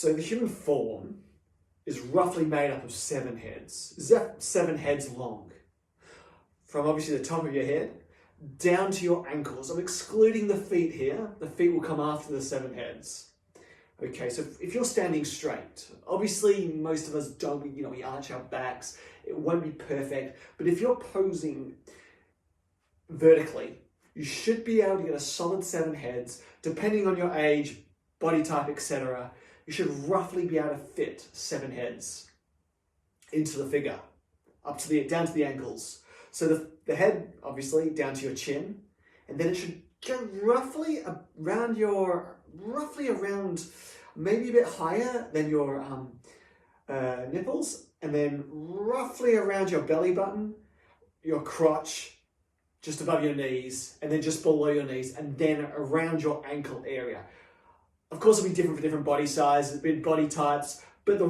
So the human form is roughly made up of 7 heads. 7 heads long. From obviously the top of your head down to your ankles. I'm excluding the feet here. The feet will come after the 7 heads. Okay, so if you're standing straight, obviously most of us don't, we arch our backs. It won't be perfect. But if you're posing vertically, you should be able to get a solid 7 heads, depending on your age, body type, etc. You should roughly be able to fit 7 heads into the figure, down to the ankles. So the head, obviously, down to your chin, and then it should go roughly around, maybe a bit higher than your nipples, and then roughly around your belly button, your crotch, just above your knees, and then just below your knees, and then around your ankle area. Of course, it'll be different for different body sizes, body types, but it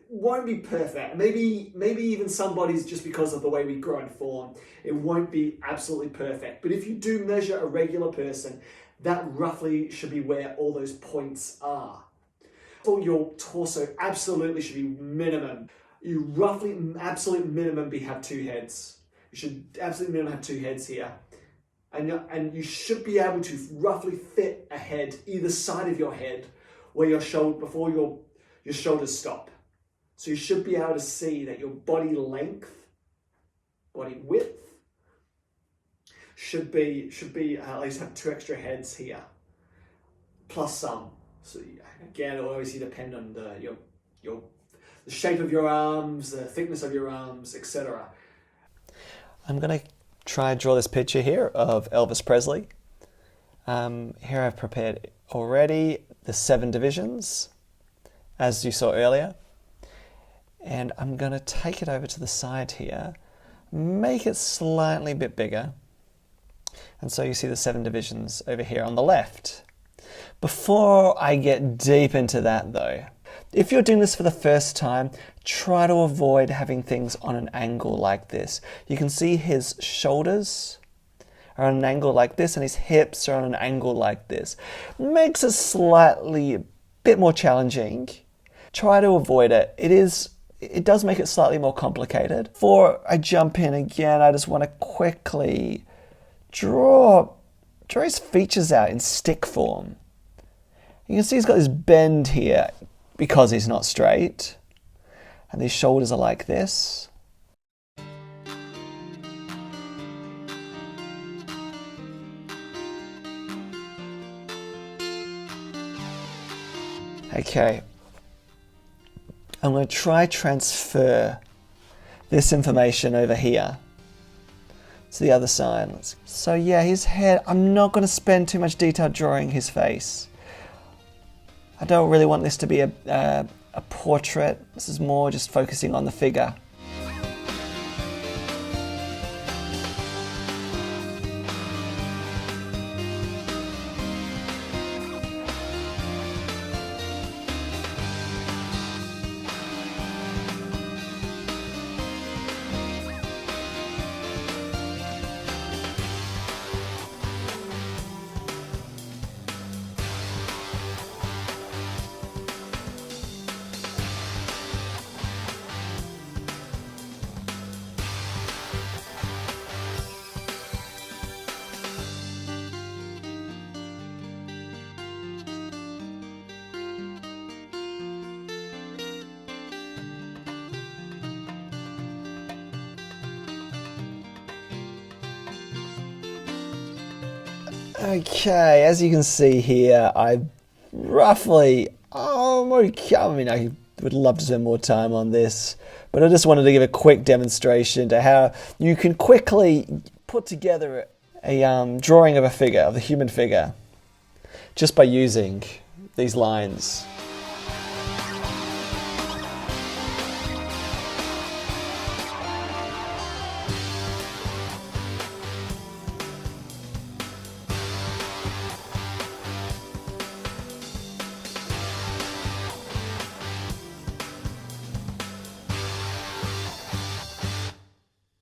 won't be perfect. Maybe even some bodies, just because of the way we grow and form, it won't be absolutely perfect. But if you do measure a regular person, that roughly should be where all those points are. For your torso, absolutely should be minimum. You roughly, absolute minimum, have 2 heads. You should absolutely minimum have 2 heads here. And you should be able to roughly fit a head either side of your head where before your shoulders stop. So you should be able to see that your body length, body width, should be at least have 2 extra heads here, plus some. So again, it will obviously depend on the shape of your arms, the thickness of your arms, etc. I'm going to try and draw this picture here of Elvis Presley. Here I've prepared already the 7 divisions, as you saw earlier. And I'm going to take it over to the side here, make it slightly a bit bigger. And so you see the 7 divisions over here on the left. Before I get deep into that though, if you're doing this for the first time, try to avoid having things on an angle like this. You can see his shoulders are on an angle like this and his hips are on an angle like this. Makes it slightly a bit more challenging. Try to avoid it. It does make it slightly more complicated. Before I jump in again, I just want to quickly draw his features out in stick form. You can see he's got this bend here because he's not straight. And these shoulders are like this. Okay. I'm going to try transfer this information over here to the other side. So yeah, his head, I'm not going to spend too much detail drawing his face. I don't really want this to be a portrait. This is more just focusing on the figure. Okay, as you can see here, I roughly, I would love to spend more time on this, but I just wanted to give a quick demonstration to how you can quickly put together a drawing of a figure, of the human figure, just by using these lines.